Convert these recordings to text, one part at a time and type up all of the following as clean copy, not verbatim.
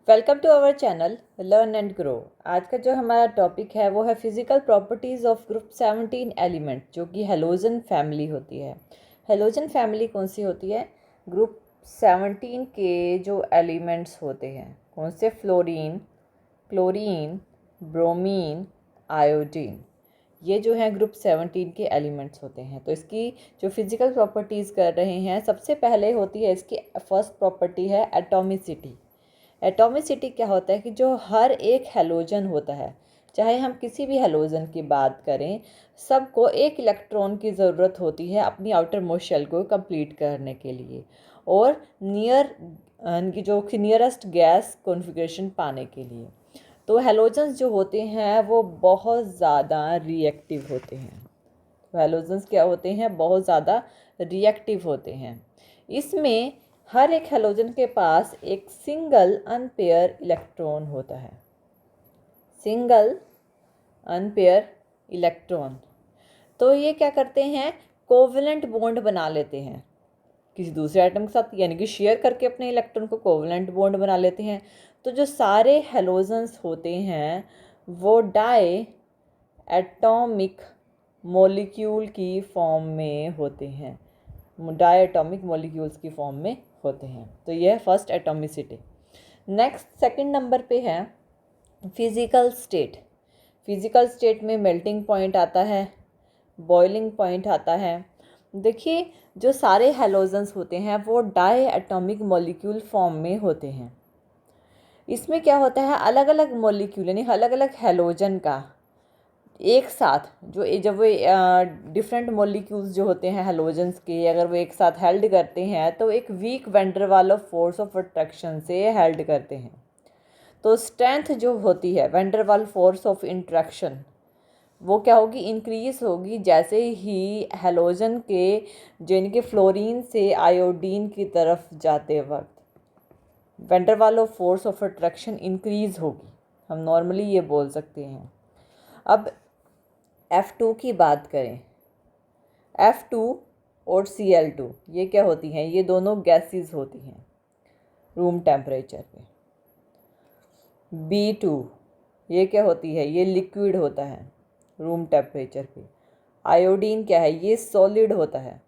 Welcome to our channel learn and grow. आज का जो हमारा टॉपिक है वो है physical properties of group 17 element, जो कि हेलोजन फैमिली होती है। हेलोजन फैमिली कौन सी होती है? ग्रुप 17 के जो एलिमेंट्स होते हैं कौन से? फ्लोरीन, क्लोरीन, ब्रोमीन, आयोडीन, ये जो है ग्रुप 17 के एलिमेंट्स होते हैं। तो इसकी जो फिज़िकल प्रॉपर्टीज़ कर रहे हैं, सबसे पहले होती है इसकी फर्स्ट प्रॉपर्टी है एटॉमिसिटी। एटॉमिसिटी क्या होता है कि जो हर एक हेलोजन होता है, चाहे हम किसी भी हेलोजन की बात करें, सबको एक इलेक्ट्रॉन की ज़रूरत होती है अपनी आउटर मोस्ट शेल को कंप्लीट करने के लिए और जो नियरेस्ट गैस कॉन्फ़िगरेशन पाने के लिए। तो हेलोजन्स जो होते हैं वो बहुत ज़्यादा रिएक्टिव होते हैं। तो हेलोजन्स क्या होते हैं? बहुत ज़्यादा रिएक्टिव होते हैं। इसमें हर एक हेलोजन के पास एक सिंगल अनपेयर इलेक्ट्रॉन होता है। Single unpaired electron. तो ये क्या करते हैं? कोवेलेंट बॉन्ड बना लेते हैं किसी दूसरे एटम के साथ, यानी कि शेयर करके अपने इलेक्ट्रॉन को कोवेलेंट बॉन्ड बना लेते हैं। तो जो सारे हेलोजन्स होते हैं वो डाई एटॉमिक मॉलिक्यूल की फॉर्म में होते हैं, डायटॉमिक मॉलिक्यूल्स की फॉर्म में होते हैं। तो यह है first atomicity. Next second number पे है फिज़िकल स्टेट। फिज़िकल स्टेट में मेल्टिंग पॉइंट आता है, बॉइलिंग पॉइंट आता है। देखिए, जो सारे हेलोजन्स होते हैं वो डाई एटॉमिक मॉलिक्यूल फॉर्म में होते हैं। इसमें क्या होता है? अलग अलग मॉलिक्यूल यानी अलग अलग हेलोजन का एक साथ जब वो डिफरेंट मॉलिक्यूल्स जो होते हैं हेलोजन्स के, अगर वो एक साथ हेल्ड करते हैं तो एक weak van der Waals of force of attraction से हेल्ड करते हैं। तो स्ट्रेंथ जो होती है वेंडर वाल फोर्स ऑफ इंट्रैक्शन, वो क्या होगी? इंक्रीज होगी जैसे ही हेलोजन के जिनके फ्लोरीन से आयोडीन की तरफ जाते वक्त vendor Waals of force of attraction increase होगी। हम नॉर्मली ये बोल सकते हैं। अब F2 की बात करें, F2 और Cl2 ये क्या होती हैं? ये दोनों गैसेस होती हैं रूम टेम्परेचर पे। B2 ये क्या होती है? ये लिक्विड होता है रूम टेम्परेचर पे। आयोडीन क्या है? ये सॉलिड होता है।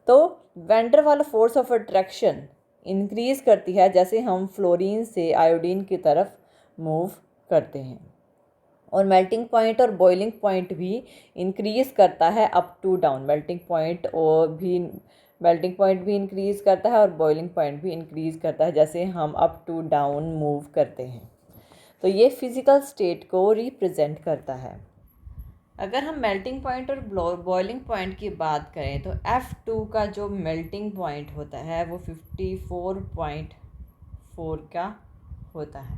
तो वेंडर वाल फोर्स ऑफ अट्रैक्शन इंक्रीज करती है जैसे हम फ्लोरीन से आयोडीन की तरफ मूव करते हैं, और मेल्टिंग पॉइंट और बॉइलिंग पॉइंट भी इंक्रीज करता है up to down. Melting point भी इंक्रीज करता है और बॉइलिंग पॉइंट भी इंक्रीज करता है जैसे हम अप टू डाउन मूव करते हैं। तो ये फिज़िकल स्टेट को रिप्रेजेंट करता है। अगर हम मेल्टिंग पॉइंट और बॉइलिंग पॉइंट की बात करें तो F2 का जो मेल्टिंग पॉइंट होता है वो 54.4 का होता है,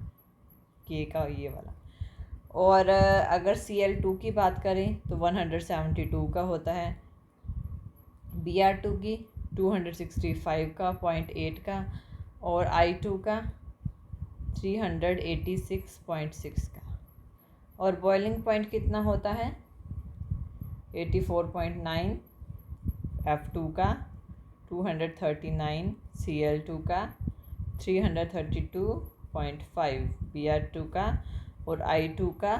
के का ये वाला। और अगर Cl2 की बात करें तो 172 का होता है, Br2 की 265 का 0.8 का, और I2 का 386.6 का। और बॉइलिंग पॉइंट कितना होता है? 84.9 F2 का, 239 Cl2 का, 332.5 Br2 का, और I2 का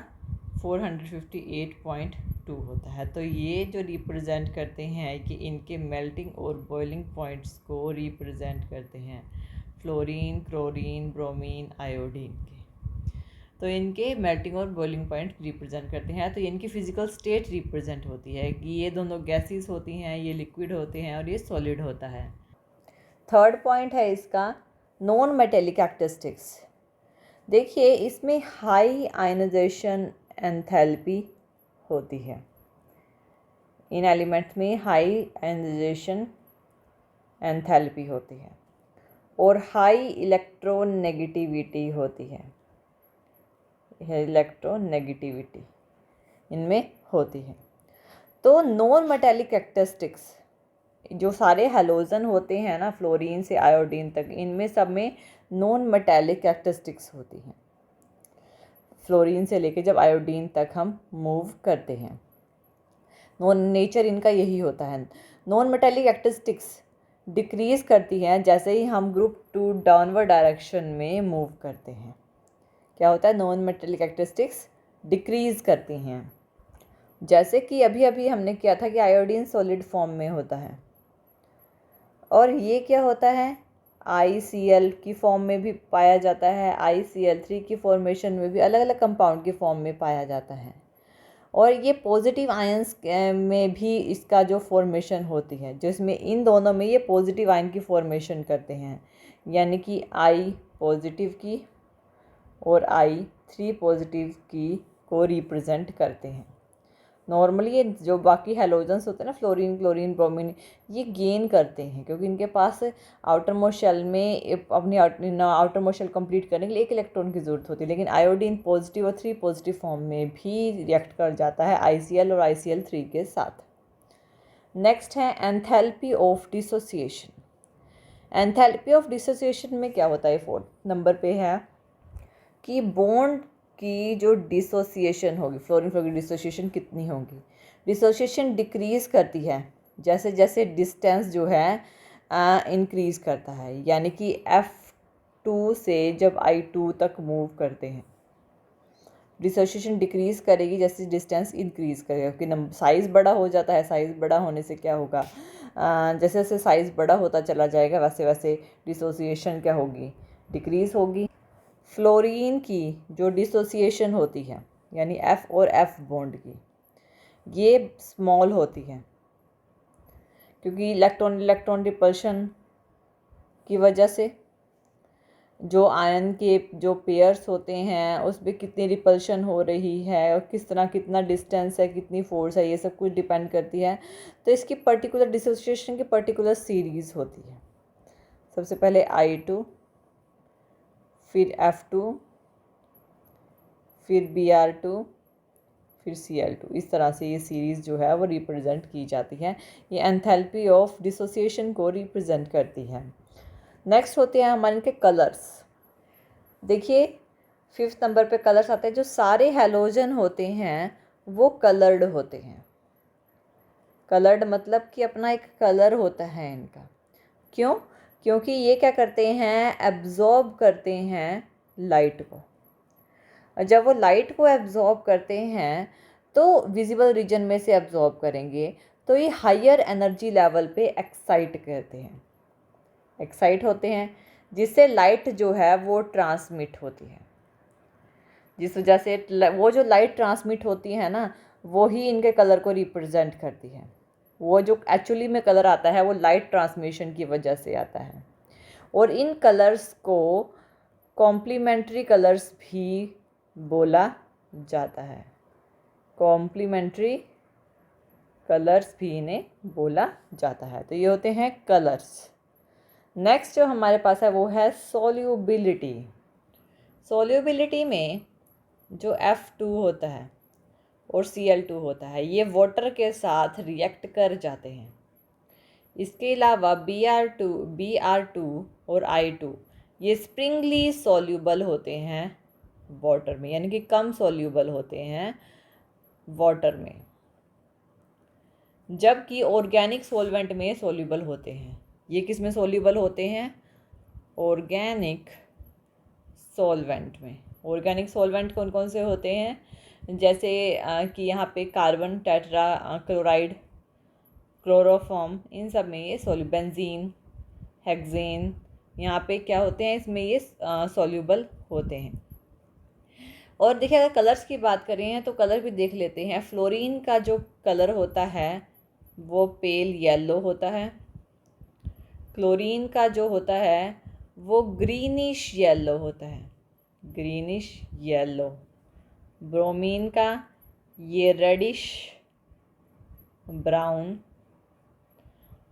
458.2 होता है। तो ये जो रिप्रेजेंट करते हैं कि इनके मेल्टिंग और बॉइलिंग पॉइंट्स को रिप्रेजेंट करते हैं फ्लोरीन, क्लोरीन, ब्रोमीन, आयोडीन के। तो इनके मेल्टिंग और बॉइलिंग पॉइंट रिप्रेजेंट करते हैं। तो इनकी फिज़िकल स्टेट रिप्रेजेंट होती है कि ये दोनों गैसेस होती हैं, ये लिक्विड होते हैं और ये सॉलिड होता है। थर्ड पॉइंट है इसका नॉन मेटेलिक कैरेक्टरिस्टिक्स। देखिए, इसमें हाई आयनाइजेशन एंथैल्पी होती है। इन एलिमेंट्स में हाई आयनाइजेशन एंथैल्पी होती है और हाई इलेक्ट्रोनेगेटिविटी होती है। इलेक्ट्रोनेगेटिविटी इनमें होती है। तो नॉन मेटेलिक कैरेक्टरिस्टिक्स जो सारे हेलोजन होते हैं ना, फ्लोरीन से आयोडीन तक, इनमें सब में नॉन मेटेलिक कैरेक्टरिस्टिक्स होती हैं। फ्लोरीन से लेके जब आयोडीन तक हम मूव करते हैं, नॉन नेचर इनका यही होता है। नॉन मेटेलिक कैरेक्टरिस्टिक्स डिक्रीज़ करती हैं जैसे ही हम ग्रुप 2 डाउनवर्ड डायरेक्शन में मूव करते हैं। क्या होता है, नॉन मेटेलिक कैरेक्टरिस्टिक्स डिक्रीज़ करती हैं। जैसे कि अभी अभी हमने किया था कि आयोडीन सॉलिड फॉर्म में होता है, और ये क्या होता है, ICl की फॉर्म में भी पाया जाता है, ICl3 की फॉर्मेशन में भी, अलग अलग कंपाउंड की फॉर्म में पाया जाता है। और ये पॉजिटिव आयंस में भी इसका जो फॉर्मेशन होती है, जिसमें इन दोनों में ये पॉजिटिव आयन की फॉर्मेशन करते हैं, यानी कि I पॉजिटिव की और I3 पॉजिटिव की को रिप्रेजेंट करते हैं। नॉर्मली ये जो बाकी हैलोजेंस होते हैं ना, फ्लोरीन, क्लोरीन, ब्रोमीन, ये गेन करते हैं क्योंकि इनके पास आउटर मोस्ट शेल में अपनी आउटर मोस्ट शेल कंप्लीट करने के लिए एक इलेक्ट्रॉन की ज़रूरत होती है। लेकिन आयोडीन पॉजिटिव और 3 पॉजिटिव फॉर्म में भी रिएक्ट कर जाता है ICl और ICl3 के साथ। नेक्स्ट है enthalpy of dissociation. Enthalpy of dissociation में क्या होता है, 4 नंबर पे है कि बॉन्ड की जो डिसोसिएशन होगी, फ्लोरीन फ्लोरीन डिसोसिएशन कितनी होगी। डिसोसिएशन डिक्रीज़ करती है जैसे जैसे डिस्टेंस जो है इंक्रीज़ करता है, यानी कि F2 से जब I2 तक मूव करते हैं डिसोसिएशन डिक्रीज़ करेगी जैसे डिस्टेंस इंक्रीज़ करेगा, क्योंकि साइज़ बड़ा हो जाता है। साइज़ बड़ा होने से क्या होगा, जैसे जैसे साइज़ बड़ा होता चला जाएगा वैसे वैसे डिसोसिएशन क्या होगी, डिक्रीज़ होगी। फ्लोरीन की जो डिसोसिएशन होती है, यानी F और F बॉन्ड की, ये स्मॉल होती है क्योंकि इलेक्ट्रॉन इलेक्ट्रॉन रिपल्शन की वजह से जो आयन के जो पेयर्स होते हैं उस पर कितनी रिपल्शन हो रही है और किस तरह कितना डिस्टेंस है, कितनी फोर्स है, ये सब कुछ डिपेंड करती है। तो इसकी पर्टिकुलर डिसोसिएशन की पर्टिकुलर सीरीज़ होती है। सबसे पहले I2, फिर F2, फिर Br2, फिर Cl2। इस तरह से ये सीरीज़ जो है वो रिप्रेजेंट की जाती है। ये एंथैल्पी ऑफ डिसोसिएशन को रिप्रेजेंट करती है। नेक्स्ट होते हैं हमारे इनके कलर्स। देखिए 5th नंबर पे कलर्स आते हैं। जो सारे हैलोजन होते हैं वो कलर्ड होते हैं। कलर्ड मतलब कि अपना एक कलर होता है इनका। क्यों? क्योंकि ये क्या करते हैं, एब्जॉर्ब करते हैं लाइट को। जब वो लाइट को एब्जॉर्ब करते हैं तो विजिबल रीजन में से एब्जॉर्ब करेंगे, तो ये हायर एनर्जी लेवल पे एक्साइट करते हैं, एक्साइट होते हैं, जिससे लाइट जो है वो ट्रांसमिट होती है। जिस वजह से वो जो लाइट ट्रांसमिट होती है ना, वो ही इनके कलर को रिप्रेजेंट करती है। वो जो एक्चुअली में कलर आता है वो लाइट ट्रांसमिशन की वजह से आता है। और इन कलर्स को कॉम्प्लीमेंट्री कलर्स भी बोला जाता है। कॉम्प्लीमेंट्री कलर्स भी इन्हें बोला जाता है। तो ये होते हैं कलर्स। नेक्स्ट जो हमारे पास है वो है सोल्यूबिलिटी। सोल्यूबिलिटी में जो F2 होता है और Cl2 होता है, ये वाटर के साथ रिएक्ट कर जाते हैं। इसके अलावा Br2 और I2 ये स्प्रिंगली सॉल्यूबल होते हैं वाटर में, यानी कि कम सॉल्यूबल होते हैं वाटर में, जबकि ऑर्गेनिक सॉल्वेंट में सॉल्यूबल होते हैं। ये किस में सॉल्यूबल होते हैं? ऑर्गेनिक सॉल्वेंट में। ऑर्गेनिक सॉल्वेंट कौन कौन से होते हैं? जैसे कि यहाँ पे कार्बन टेट्रा क्लोराइड, क्लोरोफॉर्म, इन सब में ये बेंजीन, हेक्सेन, यहाँ पे क्या होते हैं, इसमें ये सॉल्यूबल होते हैं। और देखिए अगर कलर्स की बात करें तो कलर भी देख लेते हैं। फ्लोरीन का जो कलर होता है वो पेल येलो होता है। क्लोरीन का जो होता है वो ग्रीनिश येलो होता है, ग्रीनिश येलो। ब्रोमीन का ये रेडिश ब्राउन।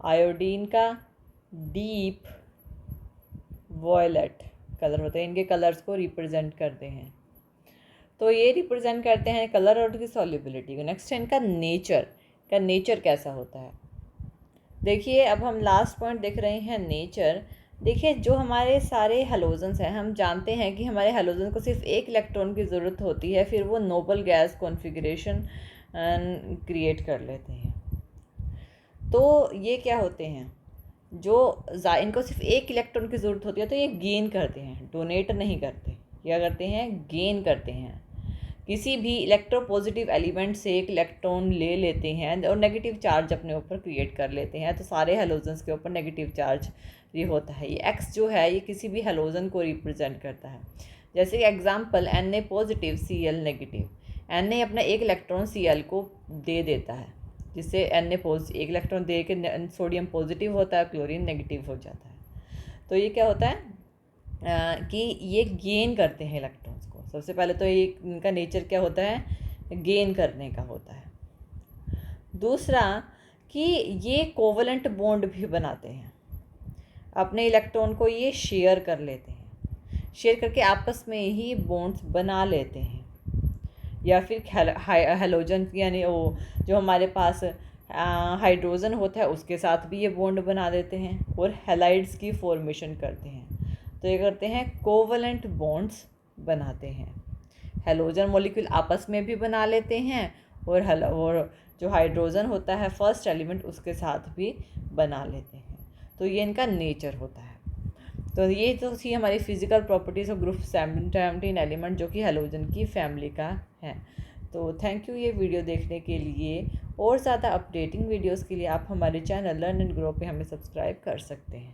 आयोडीन का डीप वॉयलेट कलर होते हैं। इनके कलर्स को रिप्रेजेंट करते हैं। तो ये रिप्रेजेंट करते हैं कलर और उसकी सॉल्युबिलिटी को। नेक्स्ट है इनका नेचर। का नेचर कैसा होता है? देखिए अब हम लास्ट पॉइंट देख रहे हैं, नेचर। देखिए जो हमारे सारे हैलोजेंस हैं, हम जानते हैं कि हमारे हैलोजन को सिर्फ एक इलेक्ट्रॉन की ज़रूरत होती है, फिर वो नोबल गैस कॉन्फ़िगरेशन क्रिएट कर लेते हैं। तो ये क्या होते हैं? इनको सिर्फ एक इलेक्ट्रॉन की ज़रूरत होती है, तो ये गेन करते हैं, डोनेट नहीं करते। क्या करते हैं? गेन करते हैं। किसी भी इलेक्ट्रोपॉजिटिव एलिमेंट से एक इलेक्ट्रॉन ले लेते हैं और नेगेटिव चार्ज अपने ऊपर क्रिएट कर लेते हैं, तो सारे हेलोजन्स के ऊपर नेगेटिव चार्ज ये होता है। ये एक्स जो है ये किसी भी हेलोजन को रिप्रेजेंट करता है। जैसे कि example Na positive Cl negative, Na अपना एक इलेक्ट्रॉन Cl को दे देता है, जिससे Na एक इलेक्ट्रॉन दे के सोडियम पॉजिटिव होता है, क्लोरीन नेगेटिव हो जाता है। तो ये क्या होता है कि ये गेन करते हैं इलेक्ट्रॉन्स को। सबसे पहले तो ये इनका नेचर क्या होता है? गेन करने का होता है। दूसरा कि ये कोवलेंट बॉन्ड भी बनाते हैं, अपने इलेक्ट्रॉन को ये शेयर कर लेते हैं, शेयर करके आपस में ही बॉन्ड्स बना लेते हैं। या फिर हेलोजन यानी वो जो हमारे पास हाइड्रोजन होता है उसके साथ भी ये बॉन्ड बना देते हैं और हैलाइड्स की फॉर्मेशन करते हैं। तो ये करते हैं कोवलेंट बॉन्ड्स बनाते हैं। हेलोजन मॉलिक्यूल आपस में भी बना लेते हैं और जो हाइड्रोजन होता है फर्स्ट एलिमेंट उसके साथ भी बना लेते हैं। तो ये इनका नेचर होता है। तो ये तो थी हमारी physical properties of group 17 element जो कि हेलोजन की फैमिली का है। तो थैंक यू ये वीडियो देखने के लिए। और ज़्यादा अपडेटिंग वीडियोस के लिए आप हमारे चैनल लर्न एंड ग्रो पे हमें सब्सक्राइब कर सकते हैं।